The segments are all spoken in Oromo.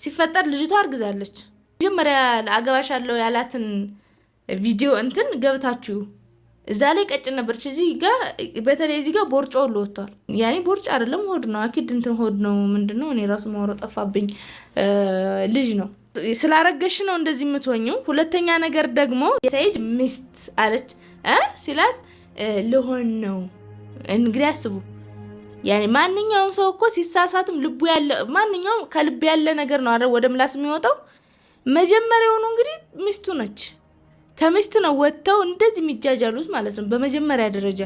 ሲፈጠር ልጅቷ አርግዛለች። መጀመሪያ አገባሻለሁ ያላትን ቪዲዮ እንትን ገብታችሁ እዛ ላይ ቀጭን ነበርች። እዚህ ጋር በተለይ እዚህ ጋር ቦርጮ ሁሉ ወጥቷል። ያኔ ቦርጭ አይደለም ሆድ ነው አኪድ እንትን ሆድ ነው ምንድነው? እኔ ራሱ ማውራት ጠፋብኝ። ልጅ ነው ስላረገሽ ነው እንደዚህ የምትሆኚው። ሁለተኛ ነገር ደግሞ የሰይድ ሚስት አለች ሲላት ልሆን ነው። እንግዲህ አስቡ። ያኔ ማንኛውም ሰው እኮ ሲሳሳትም ልቡ ያለ ማንኛውም ከልብ ያለ ነገር ነው አይደል ወደ ምላስ የሚወጣው። መጀመሪያውኑ እንግዲህ ሚስቱ ነች። ከሚስት ነው ወጥተው እንደዚህ የሚጃጃሉት ማለት ነው። በመጀመሪያ ደረጃ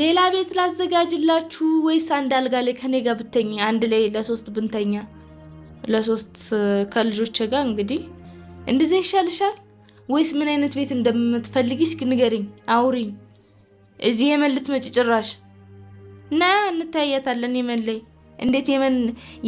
ሌላ ቤት ላዘጋጅላችሁ ወይስ አንድ አልጋ ላይ ከኔ ጋር ብተኛ አንድ ላይ ለሶስት ብንተኛ ለሶስት ከልጆች ጋር እንግዲህ እንደዚህ ይሻልሻል ወይስ ምን አይነት ቤት እንደምትፈልጊ እስኪ ንገሪኝ፣ አውሪኝ። እዚህ የመን ልትመጪ ጭራሽ ና እንታያታለን። የመን ላይ እንዴት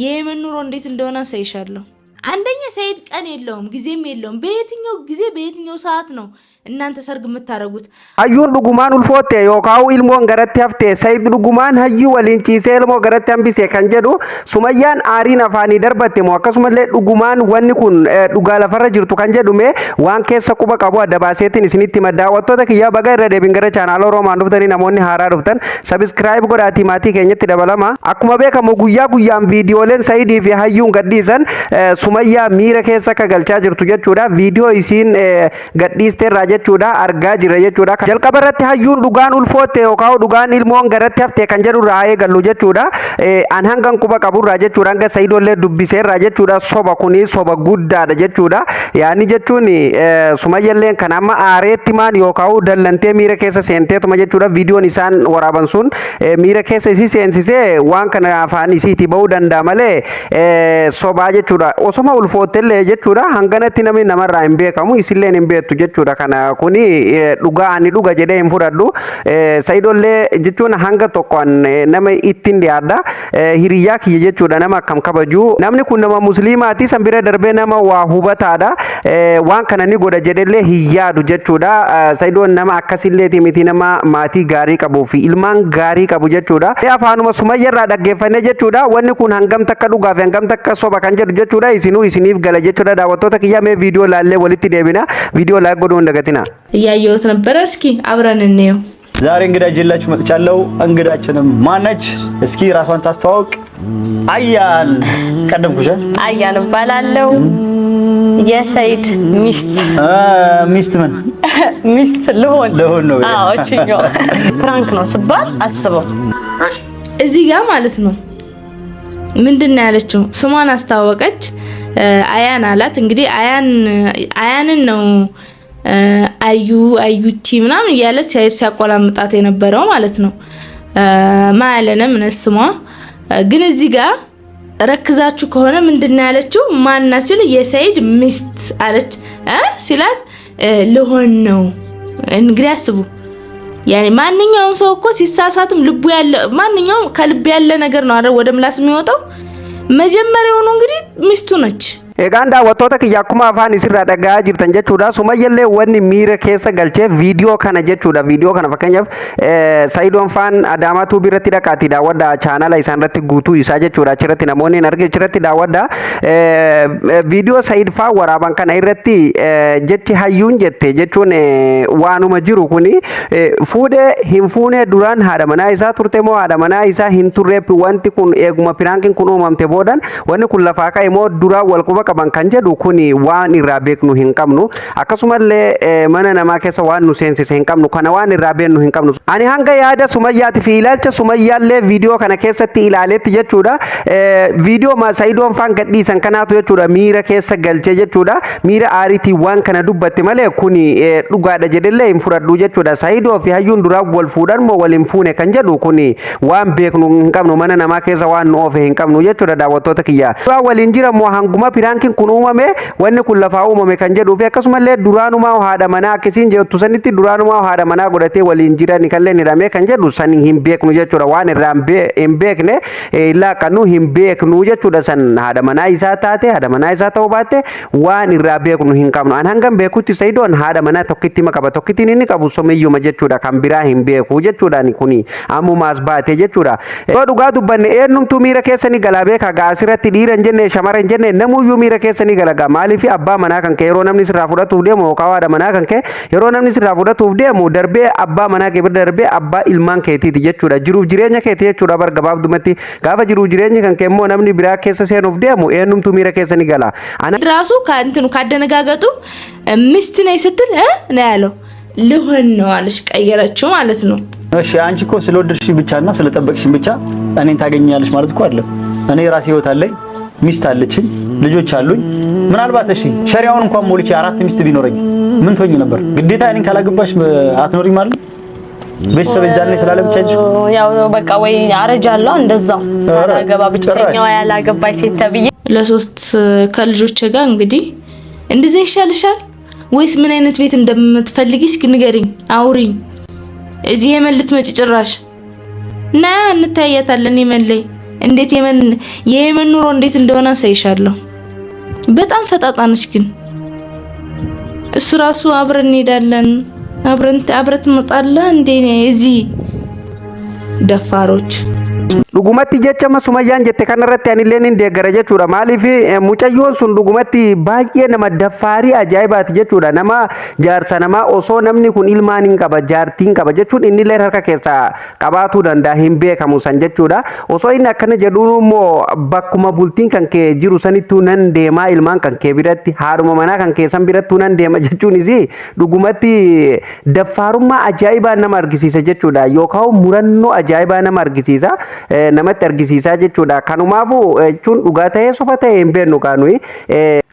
የየመን ኑሮ እንዴት እንደሆነ አሳይሻለሁ። አንደኛ ሰይድ ቀን የለውም ጊዜም የለውም። በየትኛው ጊዜ በየትኛው ሰዓት ነው እናንተ ሰርግ የምታረጉት? hayyuun dhugumaan ulfootte yookaan ilmoon garatti hafte Sayid dhugumaan hayyuu waliin ciisee ilmoo garatti hambise kan jedhu Sumayyaan aariin afaanii darbatte moo akkasumallee dhugumaan wanni kun dhugaa lafarra jirtu kan jedhume waan keessa quba qabu adda baaseetiin isinitti maddaawwattoota kiyyaa baga irra deebin gara chaanaala Oromaan dhuftanii namoonni haaraa dhuftan subscribe godhaatii maatii keenyatti dabalama. Akkuma beekamu guyyaa guyyaan viidiyooleen Sayidii fi hayyuun gadhiisan Sumayyaa miira keessa akka galchaa jirtu jechuudha. Viidiyoo isiin gadhiisteerraa jechuudha argaa jira jechuudha. Jalqaba irratti hayyuun dhugaan ulfootte yookaan dhugaan ilmoon garatti hafte kan jedhu irraa eegallu jechuudha. An hangan quba qaburraa jechuudha hanga Sayidollee dubbiseerraa jechuudha. Soba kuni soba guddaadha jechuudha. Yaani jechuun Sumayyalleen kan amma aareetti maan yookaan dallantee miira keessa seenteetuma jechuudha. Viidiyoon isaan waraaban sun miira keessa isii seensisee waan kana afaan isiitii bahuu danda'a malee sobaa jechuudha. Osoma ulfoottellee jechuudha hanganatti namni namarraa hin beekamu isilleen hin beektu jechuudha. Kana kuni dhugaa ani dhuga jedhee hin fudhadhu. Sayidollee jechuun hanga tokkoon nama ittiin dhiyaadha. Hiriyyaa kiyya jechuudha nama akkam kabaju. Namni kun nama musliimaati san bira darbee nama waa hubataadha. Waan kana ni godha jedhellee hin yaadu jechuudha. Sayidoon nama akkasilleeti miti nama maatii gaarii qabuu fi ilmaan gaarii qabu jechuudha. Afaanuma Sumayyarraa dhaggeeffanne jechuudha. Wanni kun hangam takka dhugaa fi hangam takka soba kan jedhu jechuudha. Isinuu isiniif gala jechuudha. Daawwattoota kiyya mee viidiyoo laallee walitti deebina. Viidiyoo laayik godhuu hin dagatina. እያየሁት ነበረ። እስኪ አብረን እንየው። ዛሬ እንግዳ ጀላችሁ መጥቻለሁ። እንግዳችንም ማነች? እስኪ ራሷን ታስተዋውቅ። አያን ቀደምኩሽ። አያን እባላለሁ። የሰይድ ሚስት ሚስት ምን ሚስት ልሆን ነው። አዎ እቺኛው ፕራንክ ነው ስባል አስበው። እዚህ ጋር ማለት ነው ምንድነው ያለችው? ስሟን አስተዋወቀች። አያን አላት። እንግዲህ አያንን ነው አዩቲ ምናምን እያለ ሲያቆላምጣት የነበረው ማለት ነው። ማለነ ምን ስሟ ግን እዚህ ጋር ረክዛችሁ ከሆነ ምንድነው ያለችው? ማና ሲል የሰይድ ሚስት አለች ሲላት ልሆን ነው። እንግዲህ አስቡ። ያኔ ማንኛውም ሰው እኮ ሲሳሳትም ልቡ ያለ ማንኛውም ከልብ ያለ ነገር ነው አይደል ወደ ምላስ የሚወጣው። መጀመሪያውኑ እንግዲህ ሚስቱ ነች። Egaan daawwattoota kiyya akkuma afaan isirraa dhagaa jirtan jechuudha. Sumayyallee wanni miira keessa galchee viidiyoo kana jechuudha. Viidiyoo kana fakkeenyaaf Sayidoon faan Adaamaa tuubii irratti dhaqaati daawwadha. Chaanala isaan irratti guutuu isaa jechuudha. Achirratti namoonni hin arge achirratti daawwadha. Viidiyoo Sayid faa waraaban kana irratti jechi hayyuun jette jechuun waanuma jiru kuni fuudhee hin fuunee duraan haadha manaa isaa turte moo haadha manaa isaa hin turreef wanti kun eeguma piraankiin kun uumamte boodan wanni kun lafaa ka'e moo duraan wal quba qaban kan jedhu kuni waan irraa beeknu hin qabnu. Akkasumallee mana namaa keessa waan nu seensise hin qabnu. Kana waan irraa beeknu hin qabnu. Ani hanga yaada Sumayyaati fi ilaalcha Sumayyaallee viidiyoo kana keessatti ilaaletti jechuudha. Viidiyoo Sayidoon faan gadhiisan kanaatu jechuudha miira keessa galchee jechuudha. Miira aariitii waan kana dubbatte malee kuni dhugaadha jedhellee hin fudhadhu jechuudha. Sayidoo fi hayyuun duraa wal fuudhan moo wal hin fuune kan jedhu kuni waan beeknu hin qabnu. Mana namaa keessa waan nu oofe hin qabnu jechuudha daawwattoota kiyya. Waliin jira moo hanguma piraankiin kun uumame wanni kun lafaa uumame kan jedhuu fi akkasumallee duraanumaa haadha manaa akkasiin jettu sanitti duraanumaa haadha manaa godhatee waliin jiran kalleen hidhamee kan jedhu sani hin beeknu jechuudha. Waan irraa hin beekne laaqannu hin beeknu jechuudha. San haadha manaa isaa taate haadha manaa isaa ta'uu baatte waan irraa beeknu hin qabnu. An hangam beekutti Sayidoon haadha manaa tokkitti qaba. Tokkittiin inni qabu Sumayyuma jechuudha. Kan biraa hin beeku jechuudha. Kuni ammumaas baate jechuudha. Yoo dhugaa dubbanne eenyumtuu miira keessanii galaa beeka. Gaasirratti dhiira hin jenne shamara hin jenne namuyyuu miira keessa ni galaga maaliif abbaa manaa kan kee yeroo namni sirraa fudhatuuf deemu yookaan haadha manaa kan kee yeroo namni sirraa fudhatuuf deemu darbee abbaa manaa kee bira darbee abbaa ilmaan keetiiti jechuudha jiruuf jireenya keeti jechuudha bar gabaabdumatti gaafa jiruuf jireenya kan kee immoo namni biraa keessa seenuuf deemu eenyumtu miira keessa ni gala ራሱ ከእንትኑ ካደነጋገጡ ሚስት ነኝ ስትል ነው ያለው ልሆን ነው አለሽ ቀየረችው ማለት ነው። እሺ አንቺ እኮ ስለወደድሽኝ ብቻና ስለጠበቅሽኝ ብቻ እኔን ታገኛለሽ ማለት እኮ አይደለም። እኔ ራሴ ህይወት አለኝ፣ ሚስት አለችኝ፣ ልጆች አሉኝ። ምናልባት እሺ ሸሪያውን እንኳን ሞልቼ 4 ሚስት ቢኖረኝ ምን ትሆኚ ነበር? ግዴታ እኔን ካላገባሽ አትኖሪም ማለት ቤተሰብ እዛ ላይ ስላለ ብቻ ይዝሽ ያው በቃ ወይ አረጃለሁ እንደዛው ሳላገባ ብቻኛው ያላገባይ ሴት ተብዬ ለሶስት ከልጆች ጋር እንግዲህ እንደዚህ ይሻልሻል ወይስ ምን አይነት ቤት እንደምትፈልጊ እስኪ ንገሪኝ፣ አውሪኝ። እዚህ የመን ልትመጪ ጭራሽ ና እንታያታለን። የመን ላይ እንዴት የየመን ኑሮ እንዴት እንደሆነ አሳይሻለሁ። በጣም ፈጣጣ ነሽ ግን እሱ ራሱ አብረን እንሄዳለን አብረን ትመጣለህ እንዴ እዚህ ደፋሮች dhugumatti jechama Sumayyaan jette kanarratti anillee nin deeggara jechuudha maaliif mucayyoon sun dhugumatti baay'ee nama daffaarii ajaa'ibaati jechuudha nama jaarsa namaa osoo namni kun ilmaan hin qaba jaartiin qaba jechuun innillee harka keessa qabaatuu danda'a hin beekamu san jechuudha osoo inni akkana jedhuun immoo bakkuma bultiin kan kee jiru sanittuu nan deemaa ilmaan kan kee biratti haadhuma manaa kan kee san birattuu nan deema jechuunis dhugumatti daffaarummaa ajaa'ibaa nama argisiisa jechuudha yookaan murannoo ajaa'ibaa nama argisiisa namatti argisiisaa jechuudha kanumaafuu jechuun dhugaa ta'ee soba ta'ee hin beeknu kaanui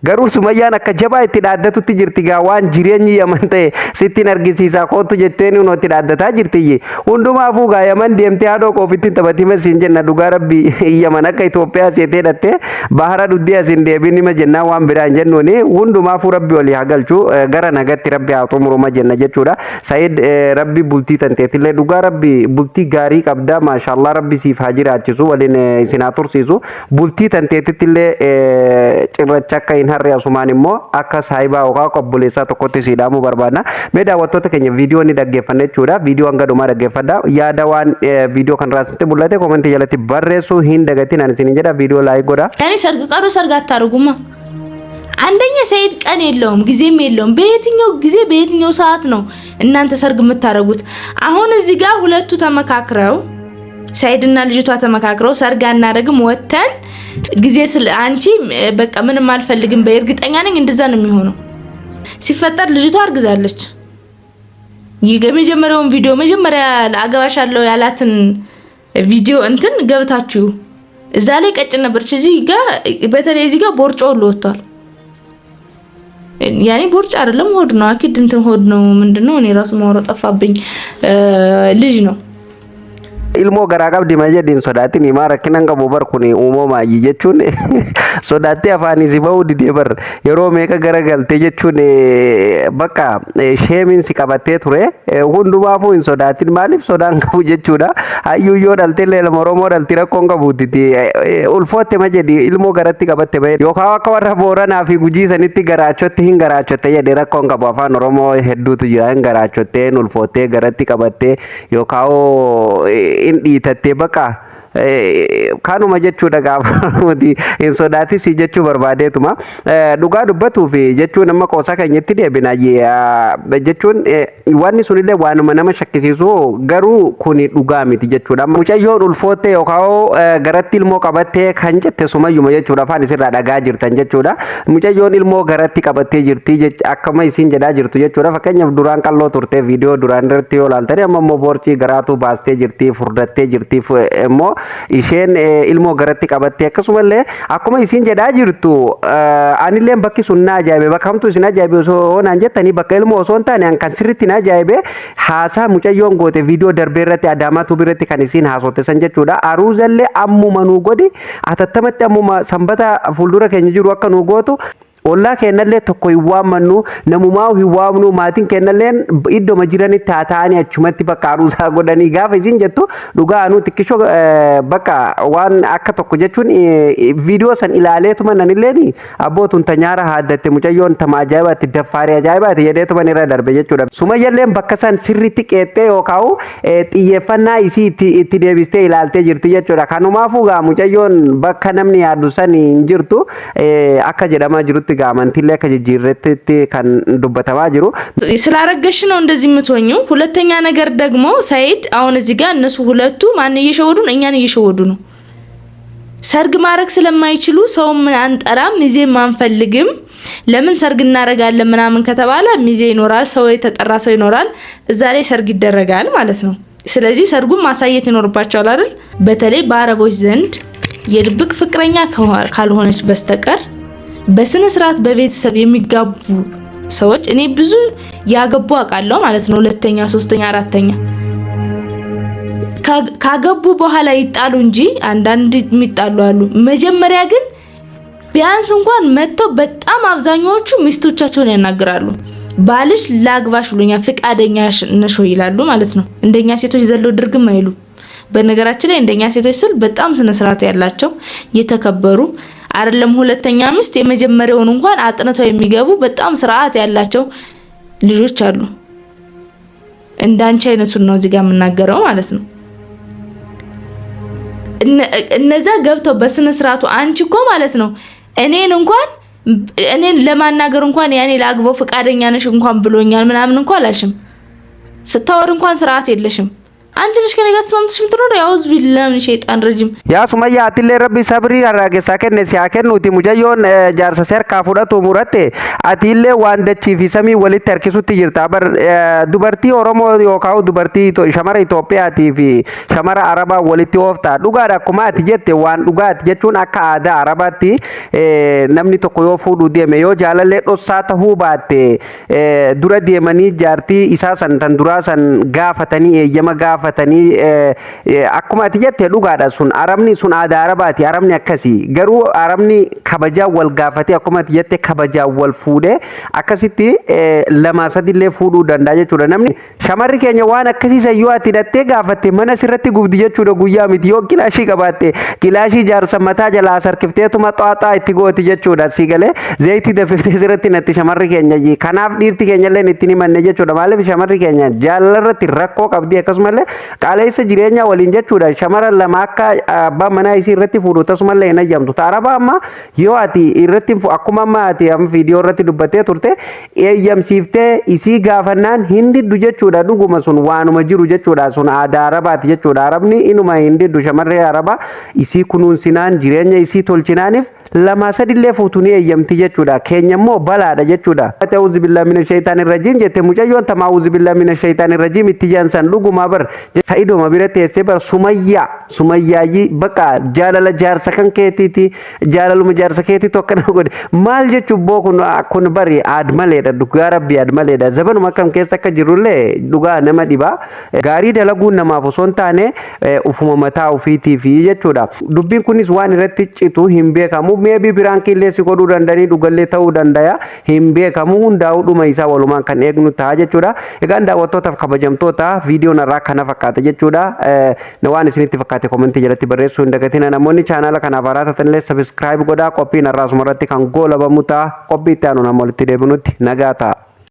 garuu Sumayyaan akka jabaa itti dhaaddatutti jirti gaa waan jireenyi Yaman ta'e sittiin argisiisaa kootu jetteen unoo itti dhaaddataa jirtiyyi hundumaafuu gaa Yaman deemtee haadhoo qoofittiin taphatima siin jenna dhugaa rabbi Yaman akka Itoophiyaa seetee dhattee bahara dhuddee asiin deebiin nima jennaa waan biraa hin jennuuni hundumaafuu rabbi olii haa galchu gara nagatti rabbi haa xumuruma jenna jechuudha Said rabbi bultii tanteetillee dhugaa rabbi bultii gaarii qabdaa maashaallah rabbi siif haa jiraachisu waliin isin haa tursiisu bultii tanteetittillee cirracha akka hin harree asumaan immoo akka saayibaa yookaan qobboleessaa tokkotti siidhaamuu barbaadna. Mee daawwattoota keenya viidiyoo ni dhaggeeffanne jechuudha. Viidiyoo hanga dhumaa dhaggeeffadha. Yaada waan viidiyoo kanarraa sitti mul'ate koomentii jalatti barreessuu hin dagatiin ani isiniin jedha viidiyoo laayik godha. ያኔ ሰርግ ቀሩ ሰርግ አታርጉማ። አንደኛ ሰይድ ቀን የለውም ጊዜም የለውም። በየትኛው ጊዜ በየትኛው ሰዓት ነው እናንተ ሰርግ የምታረጉት? አሁን እዚህ ጋር ሁለቱ ተመካክረው ሰይድና ልጅቷ ተመካክረው ሰርግ አናረግም ወተን ጊዜ አንቺ በቃ ምንም አልፈልግም በእርግጠኛ ነኝ እንደዛ ነው የሚሆነው። ሲፈጠር ልጅቷ አርግዛለች። የመጀመሪያውን ቪዲዮ መጀመሪያ አገባሻለሁ ያላትን ቪዲዮ እንትን ገብታችሁ እዛ ላይ ቀጭን ነበርች። እዚህ ጋር በተለይ እዚህ ጋር ቦርጮ ሁሉ ወጥቷል። ያኔ ቦርጭ አይደለም ሆድ ነው አኪድ እንትን ሆድ ነው ምንድነው እኔ ራሱ ማውራት ጠፋብኝ ልጅ ነው ilmoo garaa qabdi ma jedhin sodaatin himaa rakkinan qabu bar kun uumamaa jechuun sodaattee afaan isi ba'uu didee bar yeroo meeqa garagalte jechuun bakka sheemiin si qabattee ture hundumaafuu hin sodaatin maaliif sodaan qabu jechuudha hayyuu yoo dhalte illee lama Oromoo dhalti rakkoon qabuutti ulfootte ma jedhi ilmoo garatti qabatte ba'e yookaan akka warra Booranaa fi Gujii sanitti garaachotti hin garaachotte jedhe rakkoon qabu afaan Oromoo hedduutu jira hin garaachottee ulfoottee garatti qabattee yookaan in dhiitattee bakka kanuma jechuudha gaafa nuti hin sodaatis jechuu barbaadeetuma dhugaa dubbatuuf jechuun amma qoosaa keenyatti deebina jechuun wanni sunillee waanuma nama shakkisiisu garuu kun dhugaa miti jechuudha mucayyoon ulfootte yookaan garatti ilmoo qabattee kan jette Sumayyuma jechuudha afaan isirraa dhagaa jirtan jechuudha mucayyoon ilmoo garatti qabattee jirti akkama isiin jedhaa jirtu jechuudha fakkeenyaaf duraan qalloo turtee viidiyoo duraan irratti yoo ilaaltanii amma immoo boorcii garaatu baastee jirti furdattee jirti immoo isheen ilmoo garatti qabattee akkasumallee akkuma isiin jedhaa jirtu anillee bakki sun na ajaa'ibe bakka hamtu isin ajaa'ibe osoo naan jettanii bakka ilmoo osoo hin taane kan sirriitti na ajaa'ibe haasaa mucayyoon goote viidiyoo darbee irratti Adaamaatu biratti kan isiin haasotte san jechuudha aruuzallee ammuma nuu godhi atattamatti ammuma sanbata fuuldura keenya jiru akka nuu gootu Ollaa kennallee tokko hin waammannu namumaa hin waamnu maatiin kennalleen iddoo majiranitti haa ta'anii achumatti bakka aruusaa godhanii gaafa isin jettu dhugaa anu xiqqishoo bakka waan akka tokko jechuun viidiyoo san ilaaleetuma nanilleen abbootuun tanyaara haaddatte mucayyoon tama ajaa'ibaatti daffaarii ajaa'ibaatti jedheetuma irra darbe jechuudha. Sumayyalleen bakka san sirriitti qeexxee yookaan xiyyeeffannaa isii itti deebistee ilaaltee jirti jechuudha. Kanumaafuu gaa mucayyoon bakka namni yaadu san hin jirtu akka jedhamaa jirutti ጋመንቲለ ከጅጅረትት ካን ዱበተማ ጅሩ ስላረገሽ ነው እንደዚህ የምትሆኙ። ሁለተኛ ነገር ደግሞ ሰይድ አሁን እዚህ ጋር እነሱ ሁለቱ ማን እየሸወዱን እኛን እየሸወዱ ነው። ሰርግ ማረግ ስለማይችሉ ሰው ምን አንጠራም ሚዜ ማንፈልግም ለምን ሰርግ እናረጋለን ምናምን ከተባለ ሚዜ ይኖራል፣ ሰው የተጠራ ሰው ይኖራል፣ እዛ ላይ ሰርግ ይደረጋል ማለት ነው። ስለዚህ ሰርጉን ማሳየት ይኖርባቸዋል አይደል? በተለይ በአረቦች ዘንድ የድብቅ ፍቅረኛ ካልሆነች በስተቀር በስነ ስርዓት በቤተሰብ የሚጋቡ ሰዎች እኔ ብዙ ያገቡ አቃለው ማለት ነው። ሁለተኛ፣ ሶስተኛ፣ አራተኛ ካገቡ በኋላ ይጣሉ እንጂ አንዳንድ የሚጣሉ አሉ። መጀመሪያ ግን ቢያንስ እንኳን መጥተው በጣም አብዛኞቹ ሚስቶቻቸውን ያናግራሉ። ባልሽ ላግባሽ ብሎኛል ፍቃደኛ ነሽ ወይ ይላሉ ማለት ነው። እንደኛ ሴቶች ዘለው ድርግም አይሉ። በነገራችን ላይ እንደኛ ሴቶች ስል በጣም ስነ ስርዓት ያላቸው የተከበሩ አይደለም ሁለተኛ ሚስት የመጀመሪያውን እንኳን አጥንተው የሚገቡ በጣም ስርዓት ያላቸው ልጆች አሉ። እንዳንቺ አይነቱን ነው እዚህ ጋር የምናገረው ማለት ነው። እነዛ ገብተው በስነ ስርዓቱ አንቺ እኮ ማለት ነው እኔን ለማናገር እንኳን ያኔ ላግበው ፍቃደኛ ነሽ እንኳን ብሎኛል ምናምን እንኳን አላልሽም። ስታወር እንኳን ስርዓት የለሽም። አንቺ ነሽ ከኔ ጋር ተስማምተሽ ምትኖር ያውዝ ቢላም ሸይጣን ረጅም ያ ሱመያ አትሌ ረቢ ሰብሪ አራገሳ ከነ ሲያከኑቲ ሙጀዮን ጃርሰ ሰርካ ፉዳቱ ሙረቴ አትሌ ዋንደቺ ፊሰሚ ወሊት ተርኪሱት ይርታ በር ዱበርቲ ኦሮሞ ዮካው ዱበርቲ ሸመራ ኢትዮጵያቲ ፊ ሸመራ አረባ ወሊት ወፍታ ዱጋዳ ኩማት ጀቴ ዋን ዱጋት ጀቹን አካ አዳ አረባቲ ነምኒ ቶኮ ዮ ፉዱ ዴሜ ዮ ጃለለ ዶሳ ተሁ ባቴ ዱረ ዴመኒ ጃርቲ ኢሳሰን ተንዱራሰን ጋፈተኒ የማ fatani akkuma ati jette dhugaadha sun arabni sun aadaa arabaati arabni akkasi garuu arabni kabaja wal gaafate akkuma ati jette kabaja wal fuudhe akkasitti lama sadillee fuudhuu danda'a jechuudha namni shamarri keenya waan akkasiisa yoo ati hidhattee gaafatte mana sirratti gubdi jechuudha guyyaa miti yoo kilaashii qabaatte kilaashii jaarsa mataa jalaa sarkifteetuma xaaxaa itti gooti jechuudha si galee zayitii dafiftee sirratti natti shamarri keenya kanaaf dhiirti keenya illee itti himanne jechuudha maaliif shamarri keenya jaalalratti rakkoo qabdi akkasumallee qaala'insa jireenya waliin jechuudha shamara lama akka abbaa manaa isii irratti fuudhu tasumallee hin ayyamtu taaraba amma yoo ati irratti akkuma amma ati am viidiyoo irratti dubbattee turte eeyyamsiiftee isii gaafannaan hindiddu jechuudha dhuguma sun waanuma jiru jechuudha sun aadaa arabaati jechuudha arabni inuma hindiddu shamarree araba isii kunuunsinaan jireenya isii tolchinaaniif lama sadillee fuutuni eeyyamti jechuudha keenya immoo balaadha jechuudha ta'uuzu billahi minash shaitaanir rajiim jette mucayyoon ta'uuzu billahi minash shaitaanir rajiim itti jaansan dhuguma bar sa'iiduma bira teessee bar sumayyaayi bakka jaalala jaarsa kan keetiiti jaalaluma jaarsa keetii tokkana godhe maal jechuu bookun kun bari aadmaleedha dhugaa rabbi aadmaleedha zabanuma akkam keessa akka jirullee dhugaa nama dhibaa gaarii dalaguun namaaf osoo hin taane ufuma mataa ofiitiif jechuudha dubbiin kunis waan irratti citu hin beekamu maybe biraankiillee si godhuu danda'anii dhugallee ta'uu danda'a hin beekamu hundaa'uu dhuma isaa walumaan kan eegnu ta'a jechuudha egaan daawwattootaaf kabajamtoota viidiyoon irraa kana fakkaata jechuudha waan isinitti fakkaate komentii jalatti barreessuu hin dagatina namoonni chaanaala kanaaf haaraa tatanillee sabiskiraayib godhaa qophiin irraa asumarratti kan goolabamu ta'a qophii itti aanu nama walitti deebinutti nagaa ta'a.